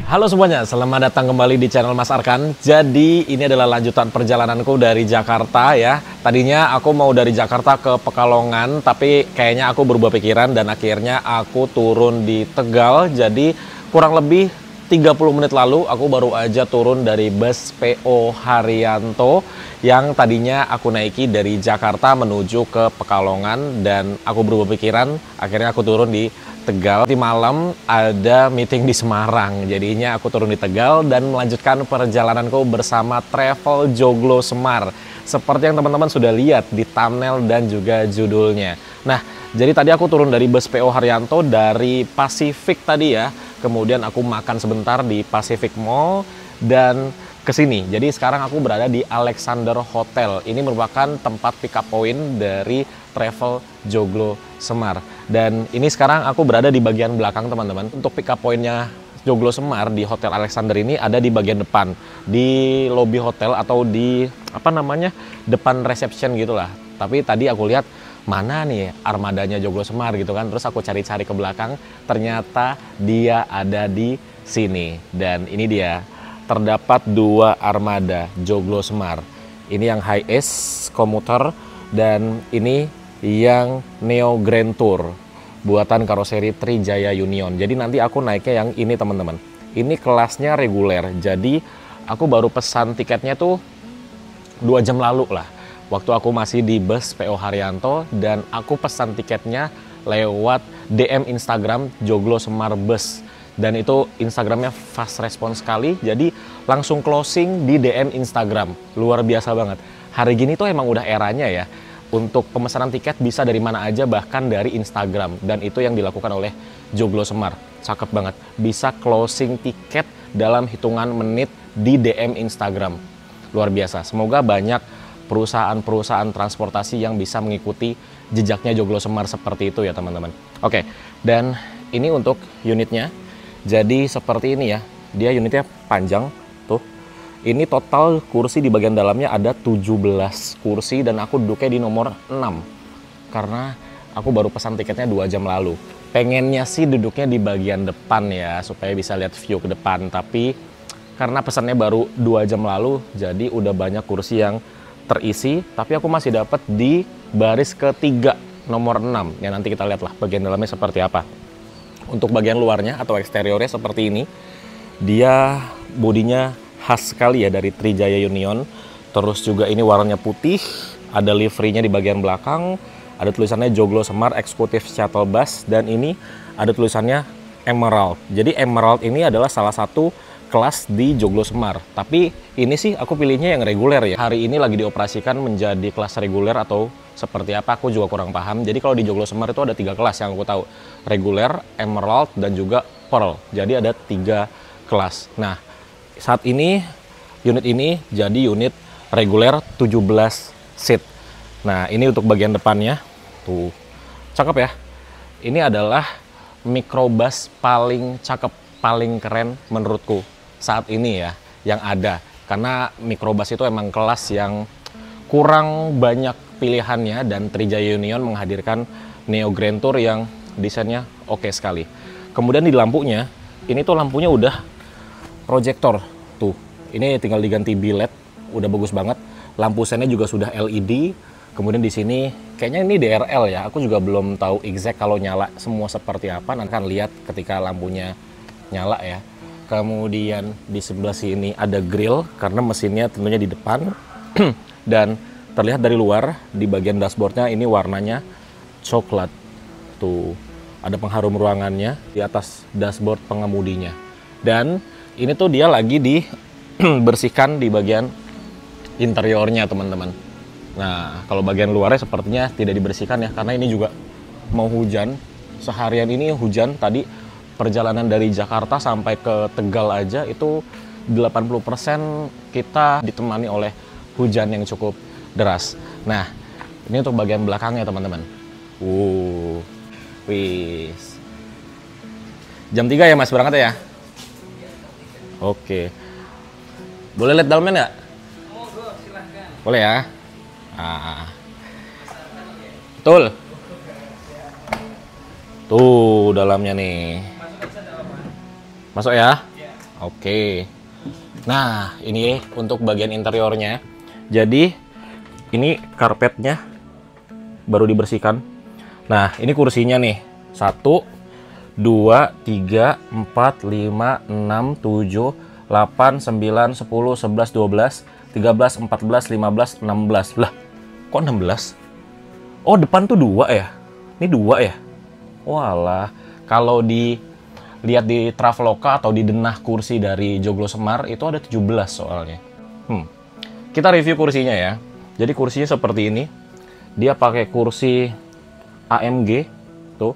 Halo semuanya, selamat datang kembali di channel Mas Arkan. Jadi ini adalah lanjutan perjalananku dari Jakarta ya. Tadinya aku mau dari Jakarta ke Pekalongan, tapi kayaknya aku berubah pikiran dan akhirnya aku turun di Tegal. Jadi kurang lebih 30 menit lalu aku baru aja turun dari bus PO Haryanto yang tadinya aku naiki dari Jakarta menuju ke Pekalongan, dan aku berubah pikiran, akhirnya aku turun di Tegal. Di malam ada meeting di Semarang, jadinya aku turun di Tegal dan melanjutkan perjalananku bersama Travel Joglo Semar. Seperti yang teman-teman sudah lihat di thumbnail dan juga judulnya. Nah, jadi tadi aku turun dari bus PO Haryanto dari Pacific tadi ya. Kemudian aku makan sebentar di Pacific Mall dan kesini. Jadi sekarang aku berada di Alexander Hotel. Ini merupakan tempat pick up point dari Travel Joglo Semar. Dan ini sekarang aku berada di bagian belakang teman-teman. Untuk pick up pointnya Joglo Semar di Hotel Alexander ini ada di bagian depan, di lobby hotel atau di depan reception gitulah. Tapi tadi aku lihat mana nih armadanya Joglo Semar gitu kan. Terus aku cari-cari ke belakang, ternyata dia ada di sini. Dan ini dia, terdapat dua armada Joglo Semar. Ini yang High Ace komuter dan ini yang Neo Grand Tour buatan karoseri Trijaya Union. Jadi nanti aku naiknya yang ini teman-teman. Ini kelasnya reguler. Jadi aku baru pesan tiketnya tuh 2 jam lalu lah. Waktu aku masih di bus PO Haryanto, dan aku pesan tiketnya lewat DM Instagram Joglo Semar Bus. Dan itu Instagramnya fast response sekali, jadi langsung closing di DM Instagram. Luar biasa banget. Hari gini tuh emang udah eranya ya. Untuk pemesanan tiket bisa dari mana aja, bahkan dari Instagram. Dan itu yang dilakukan oleh Joglo Semar. Cakep banget. Bisa closing tiket dalam hitungan menit di DM Instagram. Luar biasa. Semoga banyak perusahaan-perusahaan transportasi yang bisa mengikuti jejaknya Joglo Semar seperti itu ya teman-teman. Oke, dan ini untuk unitnya. Jadi seperti ini ya. Dia unitnya panjang tuh. Ini total kursi di bagian dalamnya ada 17 kursi dan aku duduknya di nomor 6. Karena aku baru pesan tiketnya 2 jam lalu. Pengennya sih duduknya di bagian depan ya, supaya bisa lihat view ke depan. Tapi karena pesannya baru 2 jam lalu, jadi udah banyak kursi yang terisi. Tapi aku masih dapat di baris ketiga, nomor 6. Ya nanti kita lihat lah bagian dalamnya seperti apa. Untuk bagian luarnya atau eksteriornya seperti ini. Dia bodinya khas sekali ya dari Trijaya Union. Terus juga ini warnanya putih, ada liverynya di bagian belakang, ada tulisannya Joglo Semar Executive Shuttle Bus, dan ini ada tulisannya Emerald. Jadi Emerald ini adalah salah satu kelas di Joglo Semar. Tapi ini sih aku pilihnya yang reguler ya. Hari ini lagi dioperasikan menjadi kelas reguler atau seperti apa aku juga kurang paham. Jadi kalau di Joglo Semar itu ada 3 kelas yang aku tahu. Reguler, Emerald, dan juga Pearl. Jadi ada 3 kelas. Nah, saat ini unit ini jadi unit reguler 17 seat. Nah, ini untuk bagian depannya. Tuh, cakep ya. Ini adalah microbus paling cakep, paling keren menurutku saat ini ya yang ada. Karena microbus itu emang kelas yang kurang banyak pilihannya, dan Trijaya Union menghadirkan Neo Grand Tour yang desainnya oke sekali. Kemudian di lampunya, ini tuh lampunya udah proyektor tuh. Ini tinggal diganti bilet, udah bagus banget. Lampu sennya juga sudah LED. Kemudian di sini kayaknya ini DRL ya. Aku juga belum tahu exact kalau nyala semua seperti apa. Nanti akan lihat ketika lampunya nyala ya. Kemudian di sebelah sini ada grill karena mesinnya tentunya di depan. Dan terlihat dari luar di bagian dashboardnya ini warnanya coklat. Tuh, ada pengharum ruangannya di atas dashboard pengemudinya. Dan ini tuh dia lagi dibersihkan di bagian interiornya teman-teman. Nah, kalau bagian luarnya sepertinya tidak dibersihkan ya, karena ini juga mau hujan. Seharian ini hujan. Tadi perjalanan dari Jakarta sampai ke Tegal aja itu 80% kita ditemani oleh hujan yang cukup deras. Nah, ini untuk bagian belakangnya teman-teman. Wis. Jam 3 ya Mas berangkat ya? Oke. Boleh lihat dalamnya nggak? Silahkan. Boleh ya? Betul. Tuh dalamnya nih. Masuk ya? Oke. Nah, ini untuk bagian interiornya. Jadi, ini karpetnya baru dibersihkan. Nah, ini kursinya nih. 1, 2, 3, 4, 5, 6, 7, 8, 9, 10, 11, 12, 13, 14, 15, 16. Lah, kok 16? Oh, depan tuh 2 ya? Ini 2 ya? Walah, kalau dilihat di Traveloka atau di denah kursi dari Joglo Semar, itu ada 17 soalnya. Kita review kursinya ya. Jadi kursinya seperti ini. Dia pakai kursi AMG. Tuh.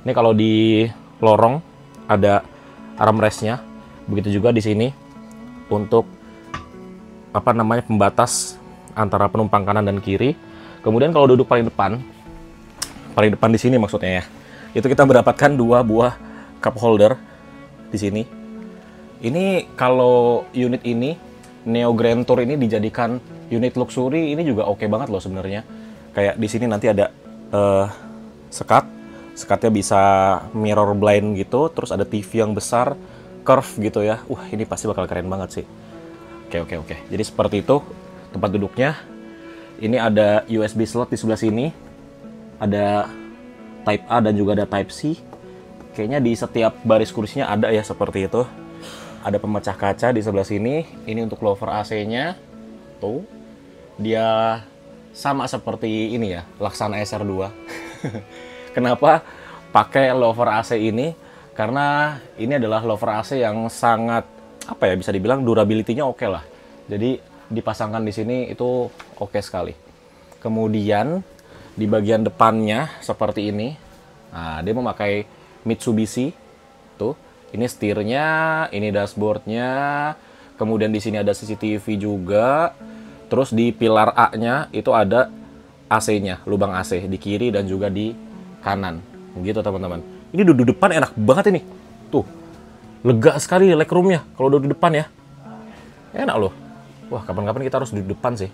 Ini kalau di lorong ada armrestnya. Begitu juga di sini untuk pembatas antara penumpang kanan dan kiri. Kemudian kalau duduk paling depan di sini maksudnya ya, itu kita mendapatkan 2 buah cup holder di sini. Ini kalau unit ini Neo Grand Tour ini dijadikan unit luxury, ini juga oke banget loh sebenarnya. Kayak di sini nanti ada sekatnya bisa mirror blind gitu, terus ada TV yang besar, curve gitu ya. Ini pasti bakal keren banget sih. Oke. Jadi seperti itu tempat duduknya. Ini ada USB slot di sebelah sini. Ada Type A dan juga ada Type C. Kayaknya di setiap baris kursinya ada ya seperti itu. Ada pemecah kaca di sebelah sini. Ini untuk lower AC-nya. Tuh. Dia sama seperti ini ya, Laksana SR2. Kenapa pakai lower AC ini? Karena ini adalah lower AC yang sangat bisa dibilang durability-nya oke lah. Jadi dipasangkan di sini itu oke sekali. Kemudian di bagian depannya seperti ini. Nah, dia memakai Mitsubishi. Tuh, ini setirnya, ini dashboardnya. Kemudian di sini ada CCTV juga. Terus di pilar A-nya itu ada AC-nya, lubang AC di kiri dan juga di kanan. Gitu teman-teman. Ini duduk depan enak banget ini. Tuh, lega sekali legroomnya kalau duduk depan ya. Enak loh. Wah, kapan-kapan kita harus duduk depan sih.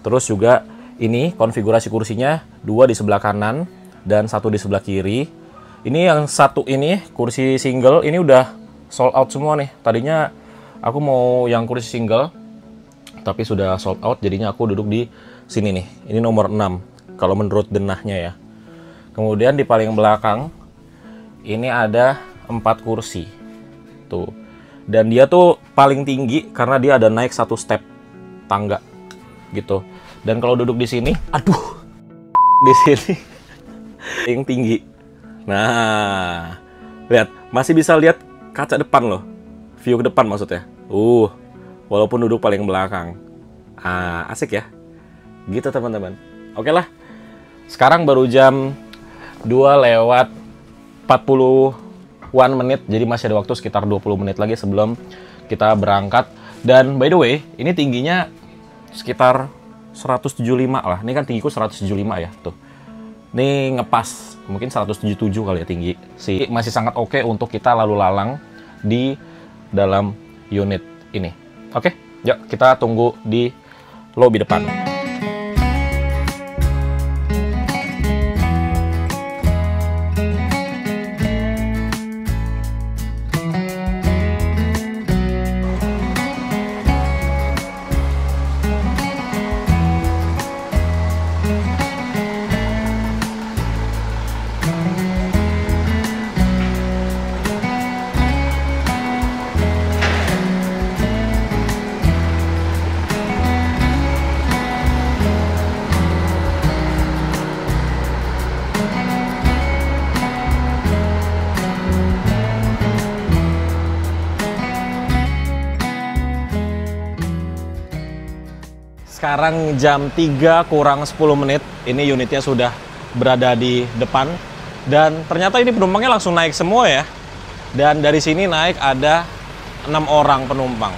Terus juga ini konfigurasi kursinya 2 di sebelah kanan dan 1 di sebelah kiri. Ini yang satu ini kursi single ini udah sold out semua nih. Tadinya aku mau yang kursi single tapi sudah sold out, jadinya aku duduk di sini nih. Ini nomor 6 kalau menurut denahnya ya. Kemudian di paling belakang ini ada 4 kursi. Tuh. Dan dia tuh paling tinggi karena dia ada naik 1 step tangga gitu. Dan kalau duduk di sini, di sini yang tinggi. Nah, lihat, masih bisa lihat kaca depan loh. View ke depan maksudnya. Walaupun duduk paling belakang. Asik ya. Gitu teman-teman. Oke lah. Sekarang baru jam 2:40 menit, jadi masih ada waktu sekitar 20 menit lagi sebelum kita berangkat. Dan by the way, ini tingginya sekitar 175 lah. Ini kan tinggiku 175 ya, tuh. Ini ngepas, mungkin 177 kali ya tinggi. Masih sangat oke untuk kita lalu lalang di dalam unit ini. Oke, yuk kita tunggu di lobi depan. Sekarang jam 3 kurang 10 menit, ini unitnya sudah berada di depan. Dan ternyata ini penumpangnya langsung naik semua ya. Dan dari sini naik ada 6 orang penumpang.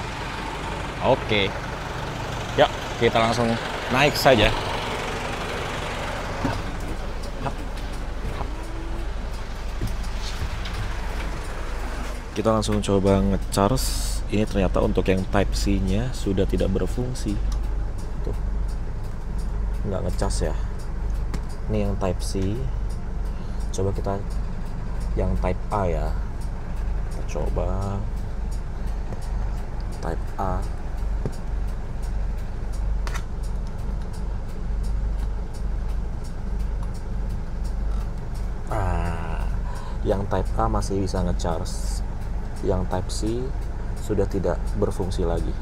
Oke. Yuk, kita langsung naik saja. Kita langsung coba nge-charge. Ini ternyata untuk yang Type-C-nya sudah tidak berfungsi. Tuh. Nggak nge-charge ya. Ini yang Type C. Coba kita yang Type A ya. Kita coba Type A. Yang Type A masih bisa ngecharge. Yang Type C sudah tidak berfungsi lagi.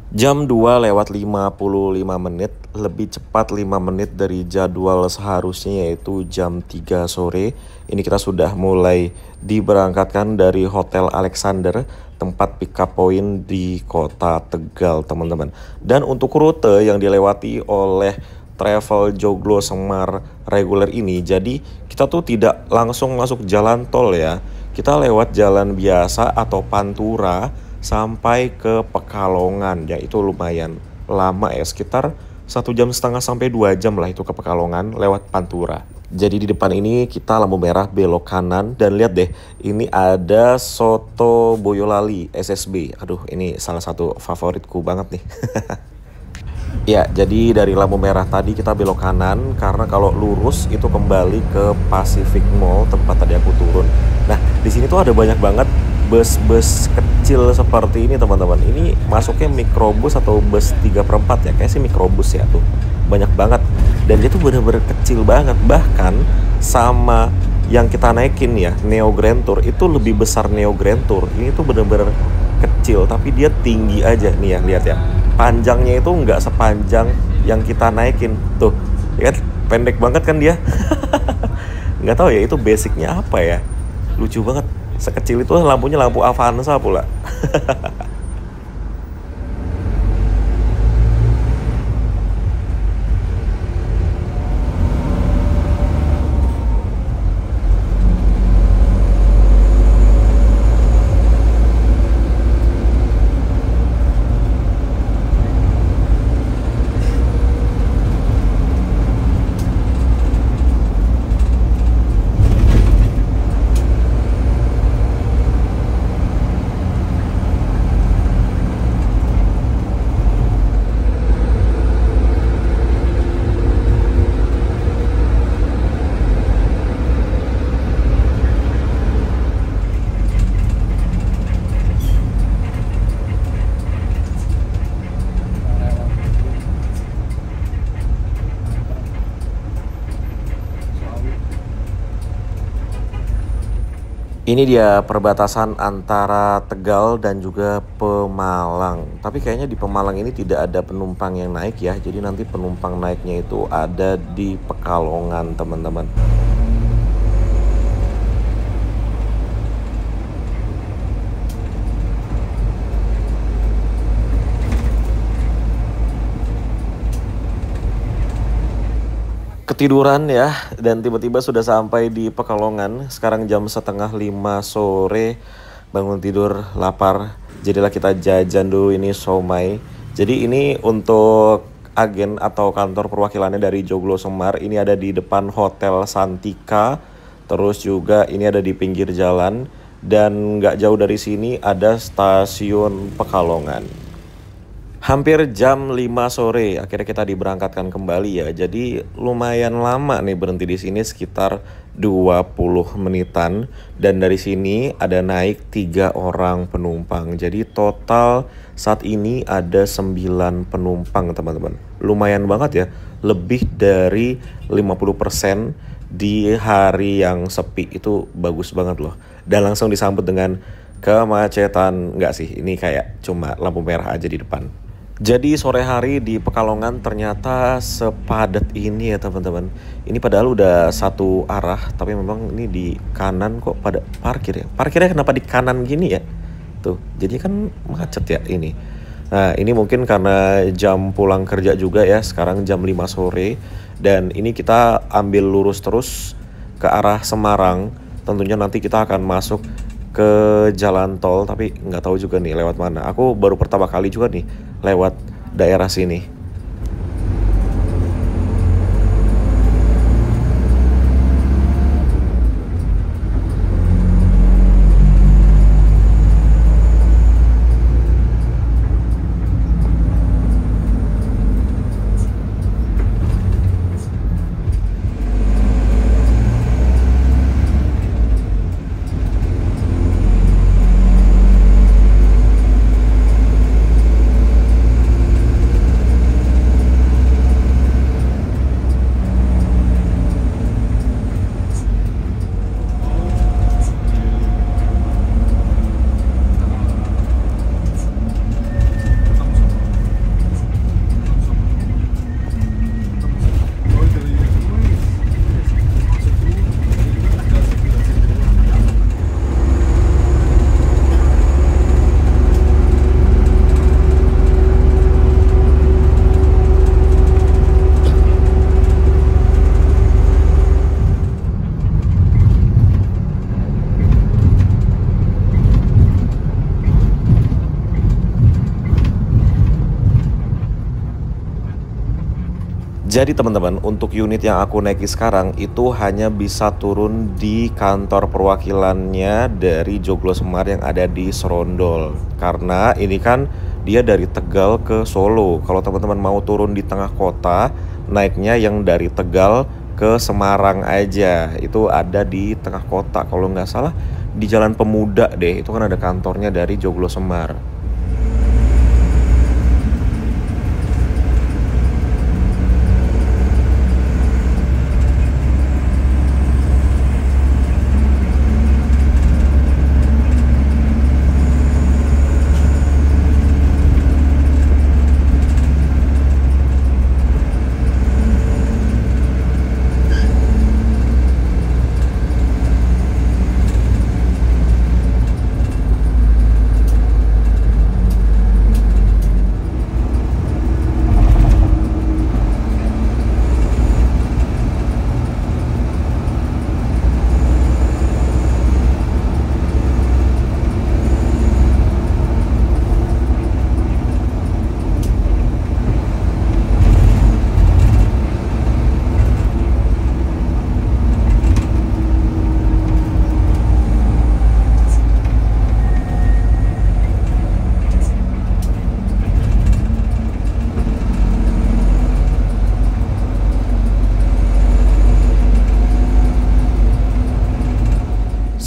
Jam 2:55 menit, lebih cepat 5 menit dari jadwal seharusnya, yaitu jam 3 sore. Ini kita sudah mulai diberangkatkan dari Hotel Alexander, tempat pick up point di kota Tegal, teman-teman. Dan untuk rute yang dilewati oleh travel Joglo Semar reguler ini, jadi kita tuh tidak langsung masuk jalan tol ya. Kita lewat jalan biasa atau Pantura sampai ke Pekalongan, ya itu lumayan lama ya, sekitar 1,5 jam sampai 2 jam lah itu ke Pekalongan lewat Pantura. Jadi di depan ini kita lampu merah belok kanan, dan lihat deh, ini ada soto Boyolali SSB. Aduh, ini salah satu favoritku banget nih. Ya, jadi dari lampu merah tadi kita belok kanan, karena kalau lurus itu kembali ke Pacific Mall tempat tadi aku turun. Nah, di sini tuh ada banyak banget bus-bus kecil seperti ini, teman-teman. Ini masuknya mikrobus atau bus 3/4 ya, kayak sih mikrobus ya tuh. Banyak banget, dan dia tuh bener-bener kecil banget. Bahkan sama yang kita naikin ya, Neo Grand Tour, itu lebih besar Neo Grand Tour. Ini tuh bener-bener kecil, tapi dia tinggi aja nih ya, lihat ya. Panjangnya itu nggak sepanjang yang kita naikin tuh, ya kan? Pendek banget kan dia. Nggak tahu ya itu basicnya apa ya, lucu banget. Sekecil itu lampunya lampu Avanza pula. Ini dia perbatasan antara Tegal dan juga Pemalang. Tapi kayaknya di Pemalang ini tidak ada penumpang yang naik ya. Jadi nanti penumpang naiknya itu ada di Pekalongan, teman-teman. Ketiduran ya, dan tiba-tiba sudah sampai di Pekalongan. Sekarang jam 4:30 sore, bangun tidur, lapar. Jadilah kita jajan dulu ini somai. Jadi ini untuk agen atau kantor perwakilannya dari Joglo Semar. Ini ada di depan Hotel Santika. Terus juga ini ada di pinggir jalan. Dan nggak jauh dari sini ada stasiun Pekalongan. Hampir jam 5 sore akhirnya kita diberangkatkan kembali ya. Jadi lumayan lama nih berhenti di sini, sekitar 20 menitan. Dan dari sini ada naik 3 orang penumpang. Jadi total saat ini ada 9 penumpang, teman-teman. Lumayan banget ya, lebih dari 50% di hari yang sepi. Itu bagus banget loh. Dan langsung disambut dengan kemacetan. Enggak sih, ini kayak cuma lampu merah aja di depan. Jadi sore hari di Pekalongan ternyata sepadat ini ya, teman-teman. Ini padahal udah satu arah, tapi memang ini di kanan kok pada parkir ya. Parkirnya kenapa di kanan gini ya? Tuh, jadi kan macet ya ini. Nah, ini mungkin karena jam pulang kerja juga ya. Sekarang jam 5 sore. Dan ini kita ambil lurus terus ke arah Semarang. Tentunya nanti kita akan masuk ke jalan tol, tapi nggak tahu juga nih lewat mana. Aku baru pertama kali juga nih lewat daerah sini. Jadi teman-teman, untuk unit yang aku naiki sekarang itu hanya bisa turun di kantor perwakilannya dari Joglo Semar yang ada di Serondol. Karena ini kan dia dari Tegal ke Solo. Kalau teman-teman mau turun di tengah kota, naiknya yang dari Tegal ke Semarang aja. Itu ada di tengah kota. Kalau nggak salah di Jalan Pemuda deh, itu kan ada kantornya dari Joglo Semar.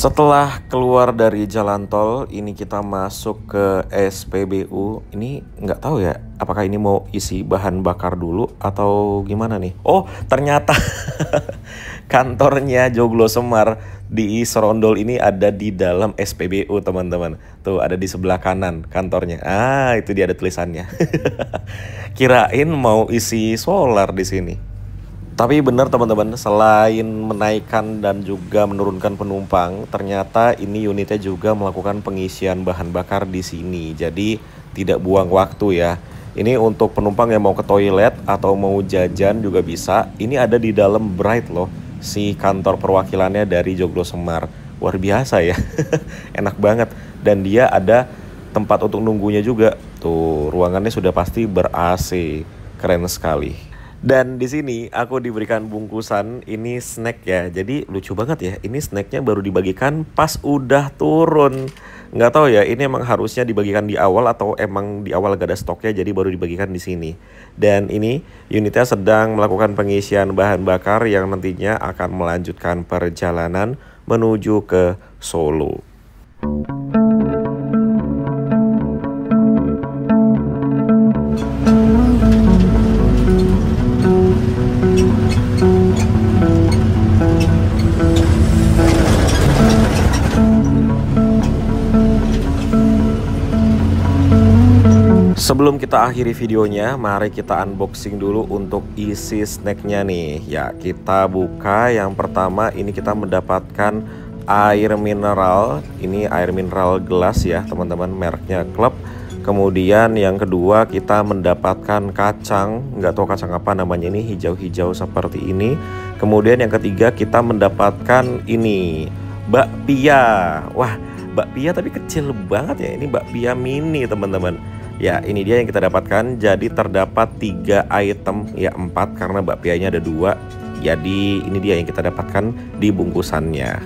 Setelah keluar dari jalan tol, ini kita masuk ke SPBU. Ini nggak tahu ya, apakah ini mau isi bahan bakar dulu atau gimana nih? Oh, ternyata kantornya Joglo Semar di Serondol ini ada di dalam SPBU, teman-teman. Tuh, ada di sebelah kanan kantornya. Ah, itu dia ada tulisannya. Kirain mau isi solar di sini. Tapi benar teman-teman, selain menaikkan dan juga menurunkan penumpang, ternyata ini unitnya juga melakukan pengisian bahan bakar di sini. Jadi tidak buang waktu ya. Ini untuk penumpang yang mau ke toilet atau mau jajan juga bisa. Ini ada di dalam Bright loh, si kantor perwakilannya dari Joglo Semar. Luar biasa ya, enak banget. Dan dia ada tempat untuk nunggunya juga. Tuh, ruangannya sudah pasti ber-AC, keren sekali. Dan di sini aku diberikan bungkusan ini snack ya. Jadi lucu banget ya. Ini snacknya baru dibagikan pas udah turun. Nggak tahu ya. Ini emang harusnya dibagikan di awal atau emang di awal gak ada stoknya. Jadi baru dibagikan di sini. Dan ini unitnya sedang melakukan pengisian bahan bakar yang nantinya akan melanjutkan perjalanan menuju ke Solo. Sebelum kita akhiri videonya, mari kita unboxing dulu untuk isi snacknya nih. Ya, kita buka. Yang pertama ini kita mendapatkan air mineral. Ini air mineral gelas ya teman-teman, mereknya Club. Kemudian yang kedua kita mendapatkan kacang, nggak tahu kacang apa namanya, ini hijau-hijau seperti ini. Kemudian yang ketiga kita mendapatkan ini bakpia. Wah, bakpia tapi kecil banget ya, ini bakpia mini teman-teman. Ya, ini dia yang kita dapatkan. Jadi terdapat 3 item, ya 4 karena bakpianya ada 2. Jadi ini dia yang kita dapatkan di bungkusannya.